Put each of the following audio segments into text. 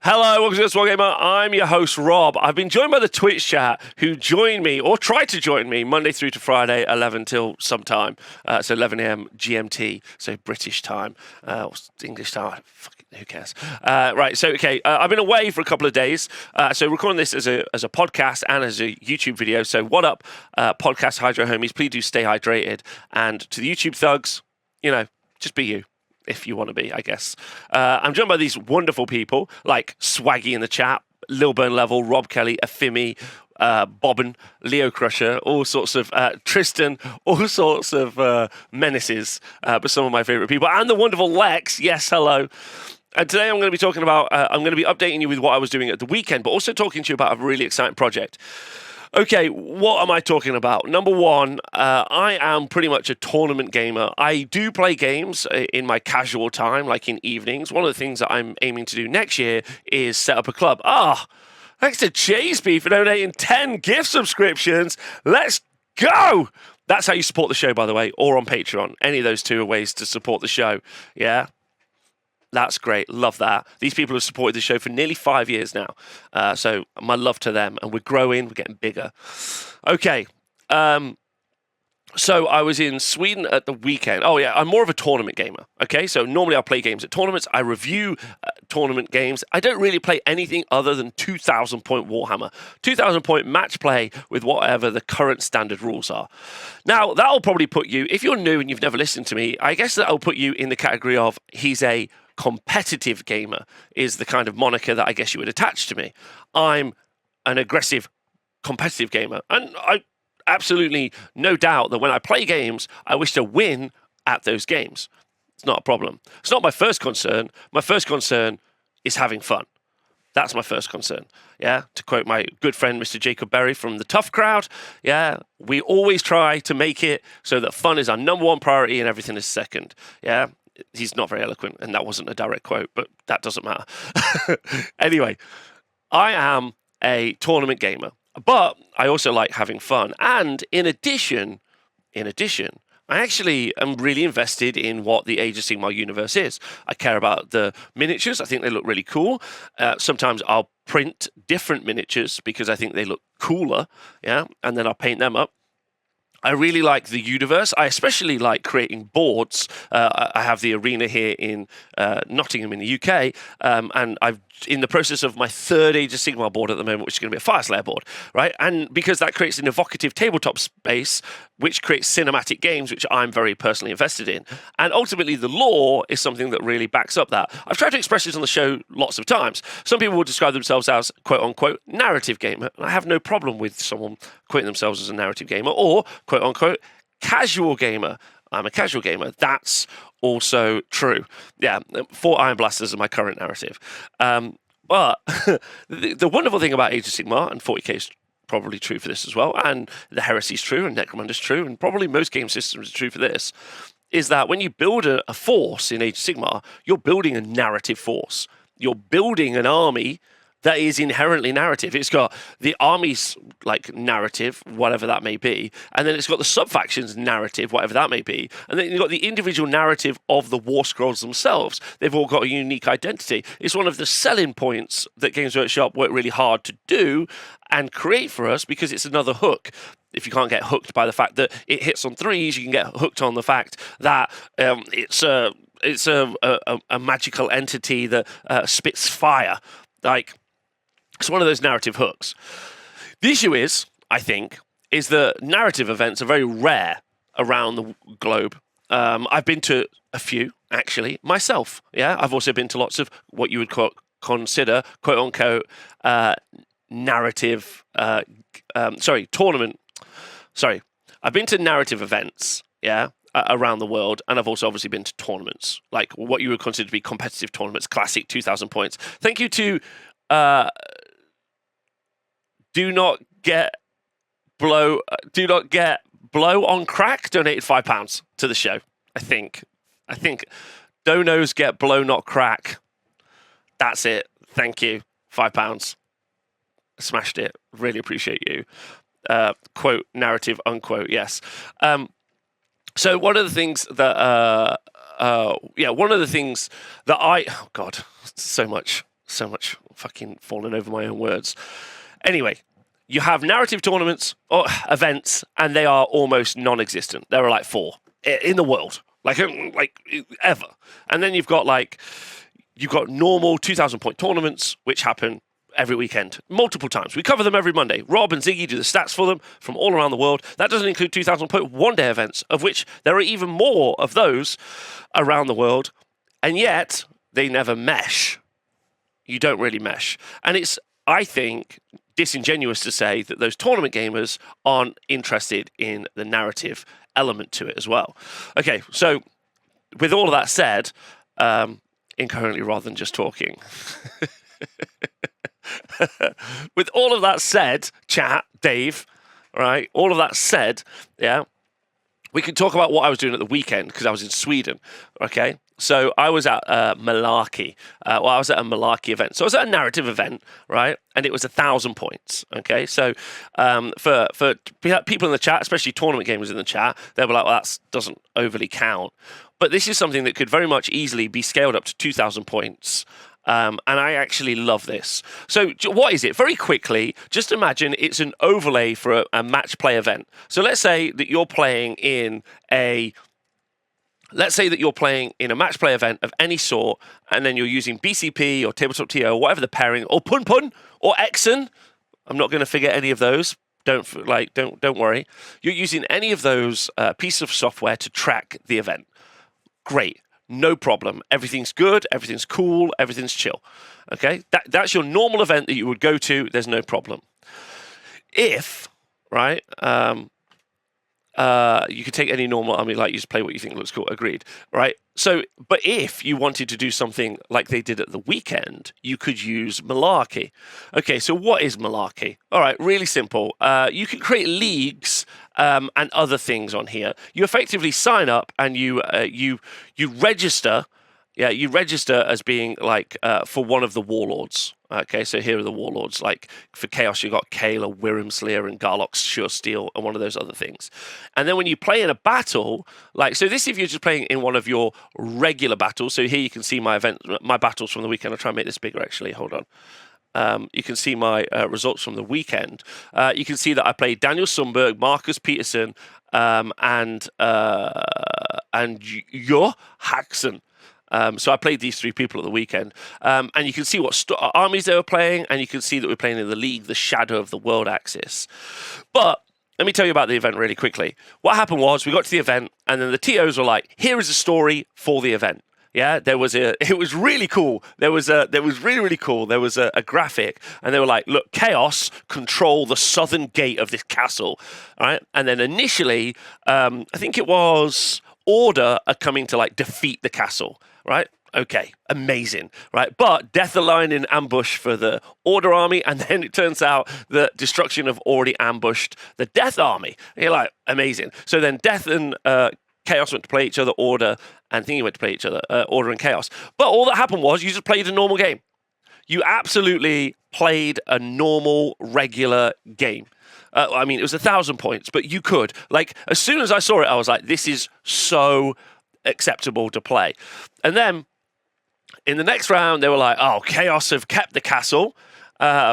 Hello, welcome to honest-wargamer. I'm your host, Rob. I've been joined by the Twitch chat who joined me, or tried to join me, Monday through to Friday, 11 till sometime. So 11 a.m. GMT, so British time, English time. Who cares? I've been away for a couple of days, so recording this as a podcast and as a YouTube video. So what up, podcast hydro homies? Please do stay hydrated. And to the YouTube thugs, just be you. If you want to be, I guess. I'm joined by these wonderful people like Swaggy in the chat, Lil Burn Level, Rob Kelly, Afimi, Bobbin, Leo Crusher, all sorts of Tristan, all sorts of menaces, but some of my favorite people, and the wonderful Lex. Yes, hello. And today I'm going to be talking about, I'm going to be updating you with what I was doing at the weekend, but also talking to you about a really exciting project. Okay, what am I talking about? Number one, I am pretty much a tournament gamer. I do play games in my casual time, like in evenings. One of the things that I'm aiming to do next year is set up a club. Thanks to JSB for donating 10 gift subscriptions. Let's go! That's how you support the show, by the way, or on Patreon. Any of those two are ways to support the show, yeah? That's great. Love that. These people have supported the show for nearly 5 years now. So my love to them. And we're growing. We're getting bigger. Okay. So I was in Sweden at the weekend. Oh, yeah. I'm more of a tournament gamer. Okay. So normally I play games at tournaments. I review tournament games. I don't really play anything other than 2,000 point Warhammer. 2,000 point match play with whatever the current standard rules are. Now, that'll probably put you, if you're new and you've never listened to me, I guess that'll put you in the category of he's a competitive gamer is the kind of moniker that I guess you would attach to me. I'm an aggressive, competitive gamer. And I absolutely no doubt that when I play games, I wish to win at those games. It's not a problem. It's not my first concern. My first concern is having fun. That's my first concern. Yeah, to quote my good friend, Mr. Jacob Berry from the Tough Crowd. Yeah, we always try to make it so that fun is our number one priority and everything is second. Yeah. He's not very eloquent, and that wasn't a direct quote, but that doesn't matter. Anyway, I am a tournament gamer, but I also like having fun. And in addition, I actually am really invested in what the Age of Sigmar universe is. I care about the miniatures. I think they look really cool. Sometimes I'll print different miniatures because I think they look cooler, yeah, and then I'll paint them up. I really like the universe. I especially like creating boards. I have the arena here in Nottingham in the UK, and I'm in the process of my third Age of Sigmar board at the moment, which is going to be a Fire Slayer board, right? And because that creates an evocative tabletop space, which creates cinematic games, which I'm very personally invested in. And ultimately, the lore is something that really backs up that. I've tried to express this on the show lots of times. Some people will describe themselves as, quote-unquote, narrative gamer. And I have no problem with someone quoting themselves as a narrative gamer or, quote-unquote, casual gamer. I'm a casual gamer. That's also true. Yeah, 4 Iron Blasters are my current narrative. But the wonderful thing about Age of Sigmar, and 40k is probably true for this as well, and the Heresy is true, and Necromancer's true, and probably most game systems are true for this, is that when you build a force in Age of Sigmar, you're building a narrative force. You're building an army that is inherently narrative. It's got the army's narrative, whatever that may be, and then it's got the sub-factions narrative, whatever that may be, and then you've got the individual narrative of the war scrolls themselves. They've all got a unique identity. It's one of the selling points that Games Workshop work really hard to do and create for us because it's another hook. If you can't get hooked by the fact that it hits on threes, you can get hooked on the fact that it's a magical entity that spits fire. It's one of those narrative hooks. The issue is, I think, is that narrative events are very rare around the globe. I've been to a few, actually, myself. Yeah, I've also been to lots of what you would consider, quote-unquote, narrative... tournament... Sorry, I've been to narrative events, yeah, around the world, and I've also obviously been to tournaments, like what you would consider to be competitive tournaments, classic 2,000 points. Thank you to... Do not get blow on crack. Donated £5 to the show. I think donos get blow not crack. That's it. Thank you. £5. Smashed it. Really appreciate you. Quote narrative unquote. Yes. So one of the things that So much fucking falling over my own words. Anyway, you have narrative tournaments or events, and they are almost non-existent. There are like 4 in the world, like ever. And then you've got normal 2,000-point tournaments, which happen every weekend, multiple times. We cover them every Monday. Rob and Ziggy do the stats for them from all around the world. That doesn't include 2,000-point one-day events, of which there are even more of those around the world, and yet they never mesh. You don't really mesh. And it's, I think, disingenuous to say that those tournament gamers aren't interested in the narrative element to it as well. Okay, so with all of that said, incoherently rather than just talking. With all of that said, chat, Dave, right? All of that said, yeah, we can talk about what I was doing at the weekend because I was in Sweden, okay? So I was at Malarkey. I was at a Malarkey event. So I was at a narrative event, right? And it was 1,000 points, okay? So for people in the chat, especially tournament gamers in the chat, they were like, well, that doesn't overly count. But this is something that could very much easily be scaled up to 2,000 points. And I actually love this. So what is it? Very quickly, just imagine it's an overlay for a match play event. So let's say that you're playing in a match play event of any sort, and then you're using BCP or Tabletop TO or whatever the pairing, or Pun Pun or Exen. I'm not going to forget any of those. Don't worry. You're using any of those pieces of software to track the event. Great. No problem. Everything's good. Everything's cool. Everything's chill. Okay? That's your normal event that you would go to. There's no problem. If, right, you could take any normal army, like you just play what you think looks cool. Agreed. Right? So, but if you wanted to do something like they did at the weekend, you could use Malarkey. Okay, so what is Malarkey? All right, really simple. You can create leagues and other things on here. You effectively sign up and you register. Yeah, you register as being like for one of the warlords. Okay, so here are the warlords. Like for Chaos, you've got Kayla, Wyrmslayer, and Garlock's Sure Steel, and one of those other things. And then when you play in a battle, like, so this if you're just playing in one of your regular battles. So here you can see my battles from the weekend. I'll try and make this bigger, actually. Hold on. You can see my results from the weekend. You can see that I played Daniel Sundberg, Marcus Peterson, and Jo Haxon. So I played these 3 people at the weekend, and you can see what armies they were playing, and you can see that we're playing in the league, the Shadow of the World Axis. But let me tell you about the event really quickly. What happened was we got to the event, and then the TOs were like, "Here is a story for the event." Yeah, it was really cool. There was really cool. There was a graphic, and they were like, "Look, Chaos control the southern gate of this castle," all right? And then initially, I think it was Order are coming to like defeat the castle. Right? Okay, amazing. Right? But Death are lying in ambush for the Order army, and then it turns out that Destruction have already ambushed the Death army. And you're like, amazing. So then Death and Chaos went to play each other, Order, and Thingy went to play each other, Order and Chaos. But all that happened was you just played a normal game. You absolutely played a normal, regular game. I mean, it was 1,000 points, but you could. Like, as soon as I saw it, I was like, this is so acceptable to play. And then in the next round, they were like, oh, Chaos have kept the castle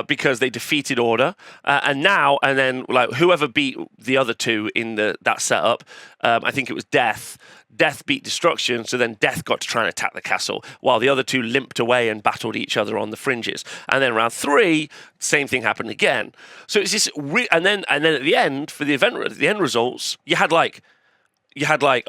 because they defeated Order. And then like whoever beat the other 2 in that setup, I think it was Death. Death beat Destruction, so then Death got to try and attack the castle, while the other 2 limped away and battled each other on the fringes. And then round 3, same thing happened again. So it's this, and then at the end for the event, the end results, you had like,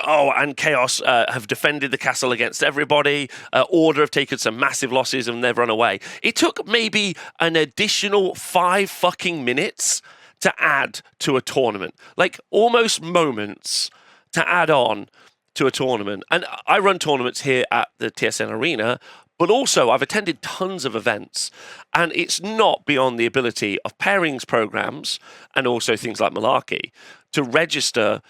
oh, and Chaos have defended the castle against everybody. Order have taken some massive losses and they've run away. It took maybe an additional 5 fucking minutes to add to a tournament, like almost moments to add on to a tournament. And I run tournaments here at the TSN Arena, but also I've attended tons of events, and it's not beyond the ability of pairings programs and also things like Malarkey to register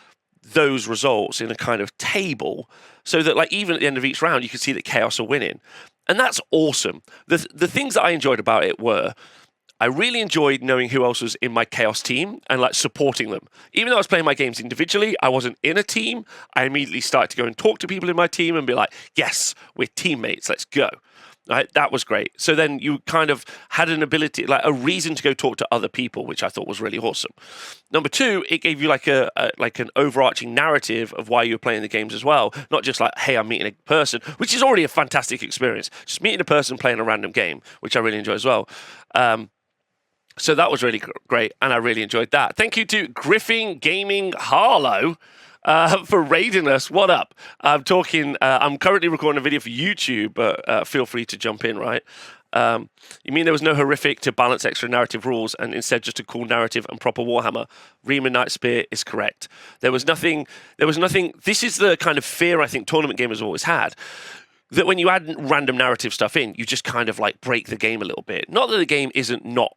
those results in a kind of table so that like even at the end of each round you can see that Chaos are winning. And that's awesome. The things that I enjoyed about it were I really enjoyed knowing who else was in my Chaos team and like supporting them. Even though I was playing my games individually, I wasn't in a team. I immediately started to go and talk to people in my team and be like, yes, we're teammates, let's go. Right, that was great. So then you kind of had an ability, like a reason to go talk to other people, which I thought was really awesome. Number two, it gave you like like an overarching narrative of why you were playing the games as well, not just like, hey, I'm meeting a person, which is already a fantastic experience. Just meeting a person playing a random game, which I really enjoy as well. So that was really great, and I really enjoyed that. Thank you to Griffin Gaming Harlow. For raiding us. What up? I'm currently recording a video for YouTube, but feel free to jump in, right? You mean there was no horrific to balance extra narrative rules and instead just a cool narrative and proper Warhammer? Riemann Knight Spear is correct. There was nothing. This is the kind of fear I think tournament gamers have always had. That when you add random narrative stuff in, you just kind of like break the game a little bit. Not that the game isn't not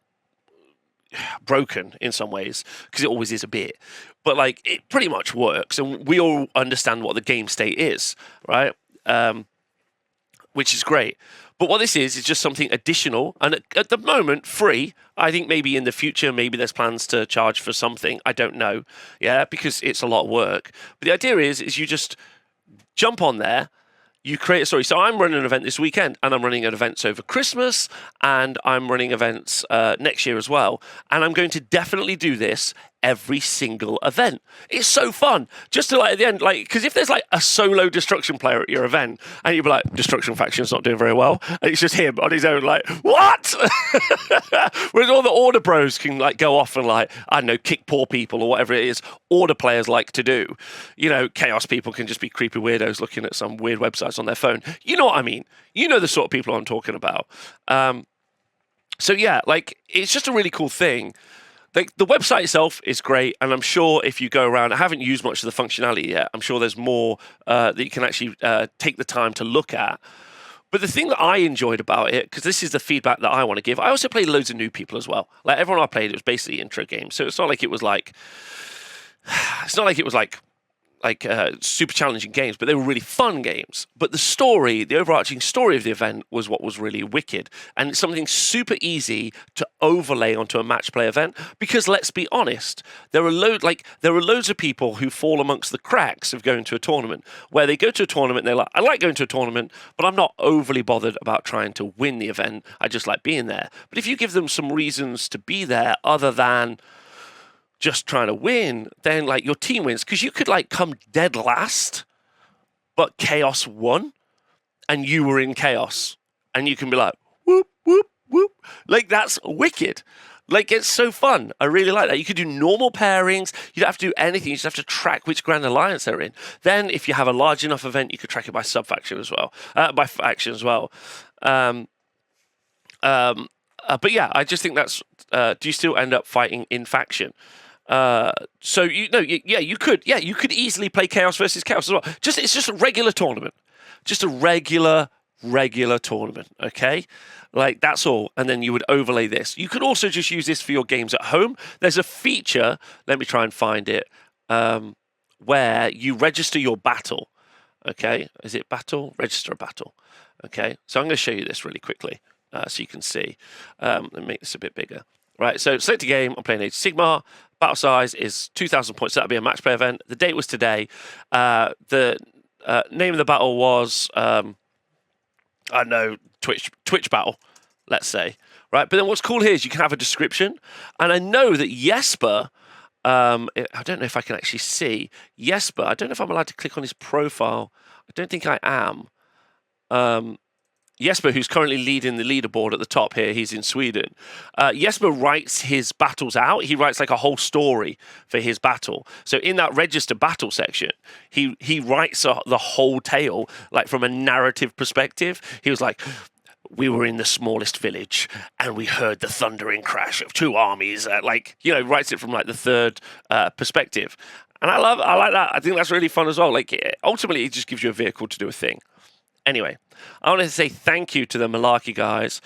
broken in some ways, because it always is a bit, but like it pretty much works, and we all understand what the game state is, right? Which is great. But what this is just something additional, and at the moment free. I think maybe in the future, maybe there's plans to charge for something. I don't know, yeah, because it's a lot of work. But the idea is you just jump on there. You create a story. So I'm running an event this weekend, and I'm running events over Christmas, and I'm running events next year as well. And I'm going to definitely do this every single event. It's so fun. Just to like at the end, like, because if there's like a solo destruction player at your event, and you'll be like, destruction faction's not doing very well, and it's just him on his own, like, what? Whereas all the order bros can like go off and like, I don't know, kick poor people or whatever it is order players like to do. You know, chaos people can just be creepy weirdos looking at some weird websites on their phone. You know what I mean? You know the sort of people I'm talking about. So yeah, like, it's just a really cool thing. Like, the website itself is great, and I'm sure if you go around, I haven't used much of the functionality yet. I'm sure there's more that you can actually take the time to look at. But the thing that I enjoyed about it, because this is the feedback that I want to give, I also played loads of new people as well. Like, everyone I played, it was basically intro games. So it's not like it was like super challenging games, but they were really fun games. But the story, the overarching story of the event was what was really wicked. And it's something super easy to overlay onto a match play event, because let's be honest, there are loads of people who fall amongst the cracks of going to a tournament, where they go to a tournament and they're like, I like going to a tournament, but I'm not overly bothered about trying to win the event. I just like being there. But if you give them some reasons to be there other than just trying to win, then like your team wins, because you could like come dead last, but chaos won, and you were in chaos, and you can be like, whoop whoop whoop, like that's wicked. Like, it's so fun. I really like that. You could do normal pairings. You don't have to do anything. You just have to track which Grand Alliance they're in. Then, if you have a large enough event, you could track it by sub-faction as well, by faction as well. But yeah, I just think that's. Do you still end up fighting in faction? So you could easily play Chaos versus Chaos as well. It's just a regular tournament, just a regular tournament. Okay, like that's all. And then you would overlay this. You could also just use this for your games at home. There's a feature. Let me try and find it. Where you register your battle. Okay, is it battle? Register a battle. Okay, so I'm going to show you this really quickly so you can see. Let me make this a bit bigger. Right, so select a game. I'm playing Age of Sigmar. Battle size is 2,000 points. That'll be a match play event. The date was today. The name of the battle was, I don't know, Twitch battle, let's say. Right, but then what's cool here is you can have a description. And I know that Jesper, I don't know if I can actually see. Jesper, I don't know if I'm allowed to click on his profile. I don't think I am. Jesper, who's currently leading the leaderboard at the top here, he's in Sweden. Jesper writes his battles out. He writes like a whole story for his battle. So in that register battle section, he writes the whole tale, like from a narrative perspective. He was like, we were in the smallest village and we heard the thundering crash of two armies. Writes it from like the third perspective. And I like that. I think that's really fun as well. Like, ultimately, it just gives you a vehicle to do a thing. Anyway, I wanted to say thank you to the Malarkey guys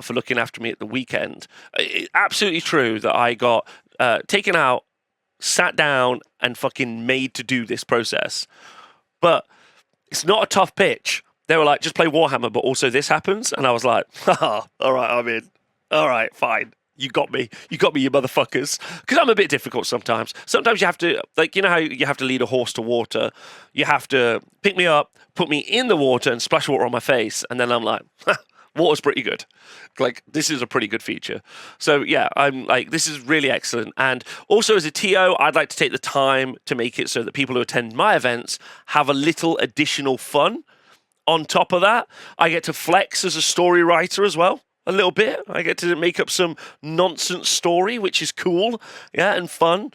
for looking after me at the weekend. It's absolutely true that I got taken out, sat down, and fucking made to do this process. But it's not a tough pitch. They were like, just play Warhammer, but also this happens. And I was like, all right, I'm in. All right, fine. You got me, you motherfuckers. Because I'm a bit difficult sometimes. Sometimes you have to, like, you know how you have to lead a horse to water? You have to pick me up, put me in the water, and splash water on my face. And then I'm like, Water's pretty good. Like, this is a pretty good feature. So yeah, I'm like, this is really excellent. And also as a TO, I'd like to take the time to make it so that people who attend my events have a little additional fun. On top of that, I get to flex as a story writer as well. A little bit. I get to make up some nonsense story, which is cool, yeah, and fun.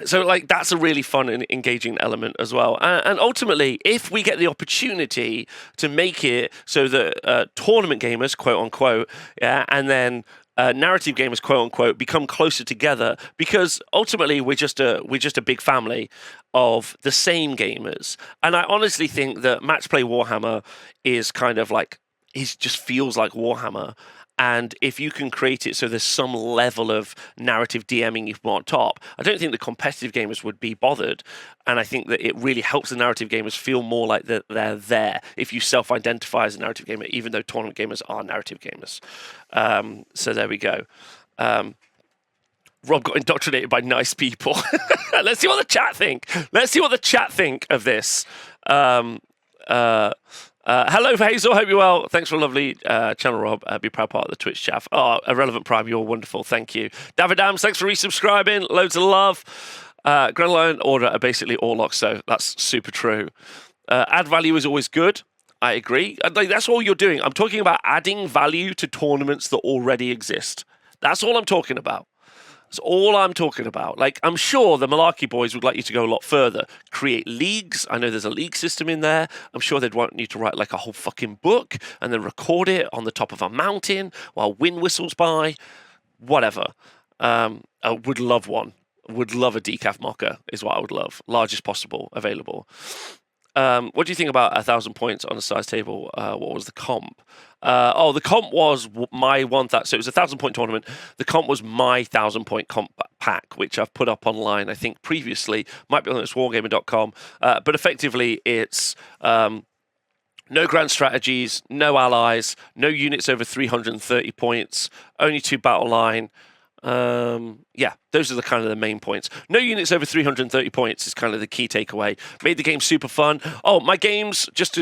So, like, that's a really fun and engaging element as well. And ultimately, if we get the opportunity to make it so that tournament gamers, quote unquote, yeah, and then narrative gamers, quote unquote, become closer together, because ultimately we're just a big family of the same gamers. And I honestly think that Match Play Warhammer is kind of like, it just feels like Warhammer. And if you can create it so there's some level of narrative DMing you put on top, I don't think the competitive gamers would be bothered. And I think that it really helps the narrative gamers feel more like they're there if you self-identify as a narrative gamer, even though tournament gamers are narrative gamers. So there we go. Rob got indoctrinated by nice people. Let's see what the chat think. Let's see what the chat think of this. Hello, Hazel. Hope you're well. Thanks for a lovely channel, Rob. Be proud part of the Twitch chat. Oh, Irrelevant Prime, you're wonderful. Thank you. David Dams, thanks for resubscribing. Loads of love. Grand Line Order are basically all locked, so that's super true. Add value is always good. I agree. Like, that's all you're doing. I'm talking about adding value to tournaments that already exist. That's all I'm talking about. That's all I'm talking about. Like, I'm sure the Malarkey boys would like you to go a lot further. Create leagues. I know there's a league system in there. I'm sure they'd want you to write like a whole fucking book and then record it on the top of a mountain while wind whistles by. Whatever. I would love one. Would love a decaf mocha is what I would love. Largest possible available. What do you think about 1,000 points on a size table? What was the comp? The comp was my 1,000. So it was a 1,000-point tournament. The comp was my 1,000-point comp pack, which I've put up online, I think, previously. Might be on honest-wargamer.com. But effectively, it's no grand strategies, no allies, no units over 330 points, only 2 battle line. Yeah, those are the kind of the main points. No units over 330 points is kind of the key takeaway. Made the game super fun. Oh, my games, just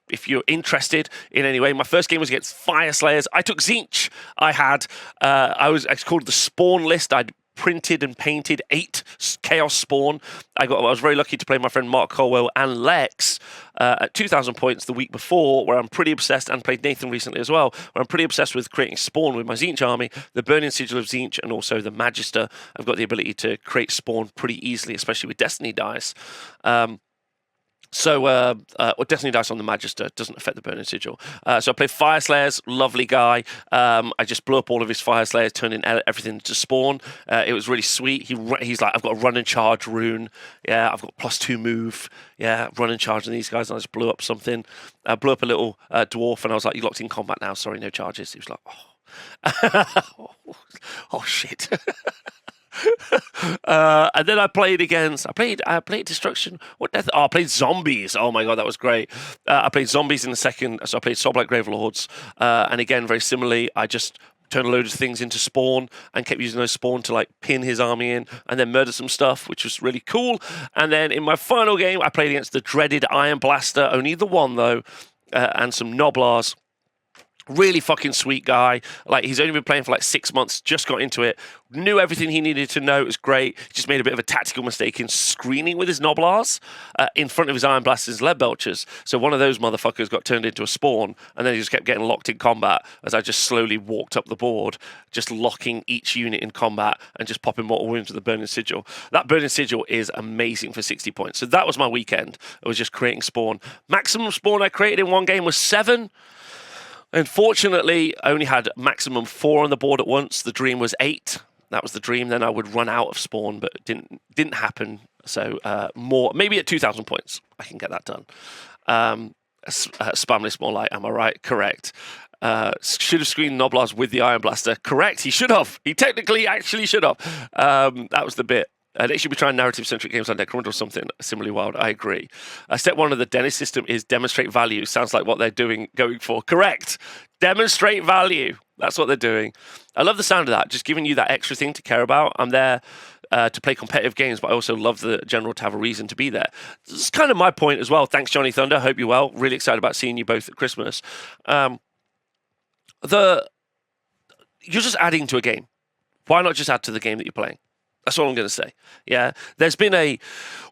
if you're interested in any way, my first game was against Fire Slayers. I took Tzeentch. I was called the Spawn list. I'd printed and painted 8 Chaos Spawn. I was very lucky to play my friend Mark Colwell and Lex at 2,000 points the week before, where I'm pretty obsessed, and played Nathan recently as well, where I'm pretty obsessed with creating Spawn with my Tzeentch army, the Burning Sigil of Tzeentch, and also the Magister. I've got the ability to create Spawn pretty easily, especially with Destiny dice. Or Destiny dice on the Magister doesn't affect the Burning Sigil. So I played Fire Slayers, lovely guy. I just blew up all of his Fire Slayers, turning everything to Spawn. It was really sweet. He's like, I've got a run and charge rune. Yeah, I've got +2 move. Yeah, run and charge on these guys. And I just blew up something. I blew up a little dwarf, and I was like, you locked in combat now. Sorry, no charges. He was like, oh shit. And then I played against. I played Destruction. I played Zombies. Oh my god, that was great. I played Zombies in the second. So I played Soulblight Gravelords, and again, very similarly, I just turned a load of things into Spawn and kept using those Spawn to like pin his army in and then murder some stuff, which was really cool. And then in my final game, I played against the dreaded Iron Blaster, only the one though, and some Noblars. Really fucking sweet guy. Like, he's only been playing for like 6 months, just got into it, knew everything he needed to know. It was great. He just made a bit of a tactical mistake in screening with his Noblars in front of his Iron Blasters and Lead Belchers. So one of those motherfuckers got turned into a Spawn, and then he just kept getting locked in combat as I just slowly walked up the board, just locking each unit in combat and just popping mortal wounds with the Burning Sigil. That Burning Sigil is amazing for 60 points. So that was my weekend. I was just creating Spawn. Maximum Spawn I created in one game was 7. Unfortunately, I only had maximum 4 on the board at once. The dream was 8. That was the dream. Then I would run out of Spawn, but it didn't happen. So more, maybe at 2,000 points, I can get that done. Spam list more like, am I right? Correct. Should have screened Noblars with the Iron Blaster. Correct. He should have. He technically actually should have. That was the bit. They should be trying narrative-centric games like Necromunda or something similarly wild. I agree. Step 1 of the Dennis system is demonstrate value. Sounds like what they're going for. Correct. Demonstrate value. That's what they're doing. I love the sound of that. Just giving you that extra thing to care about. I'm there to play competitive games, but I also love the general to have a reason to be there. This is kind of my point as well. Thanks, Johnny Thunder. Hope you're well. Really excited about seeing you both at Christmas. You're just adding to a game. Why not just add to the game that you're playing? That's all I'm going to say. Yeah, there's been a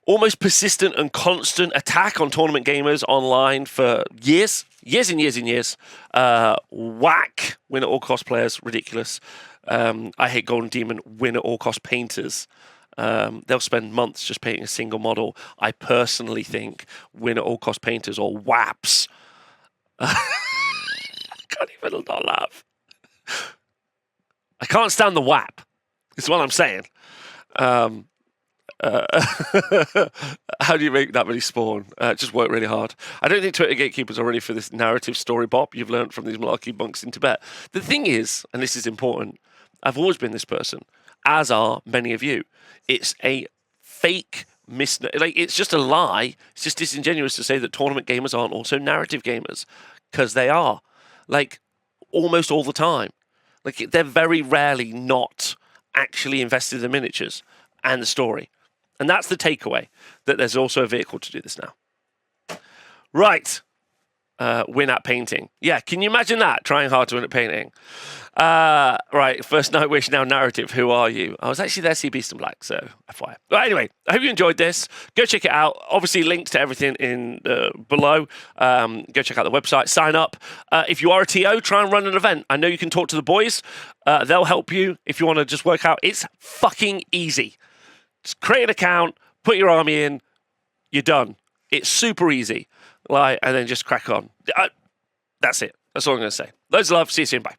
almost persistent and constant attack on tournament gamers online for years and years and years. Whack, win at all cost players, ridiculous. I hate Golden Demon, win at all cost painters. They'll spend months just painting a single model. I personally think win at all cost painters or WAPs. I can't even not laugh. I can't stand the WAP. Is what I'm saying. How do you make that many spawn? Just work really hard. I don't think Twitter gatekeepers are ready for this narrative story bop you've learned from these malarkey bunks in Tibet. The thing is, and this is important, I've always been this person, as are many of you. It's a fake it's just a lie. It's just disingenuous to say that tournament gamers aren't also narrative gamers, because they are. Like, almost all the time. Like, they're very rarely not actually invested in the miniatures and the story. And that's the takeaway, that there's also a vehicle to do this now. Right. Win at painting. Yeah, can you imagine that? Trying hard to win at painting. Right, first night wish, now narrative. Who are you? I was actually there to see Beast and Black, so FYI. But anyway, I hope you enjoyed this. Go check it out. Obviously, links to everything in below. Go check out the website. Sign up. If you are a TO, try and run an event. I know you can talk to the boys. They'll help you if you want to just work out. It's fucking easy. Just create an account, put your army in, you're done. It's super easy. And then just crack on. That's it. That's all I'm going to say. Loads of love. See you soon. Bye.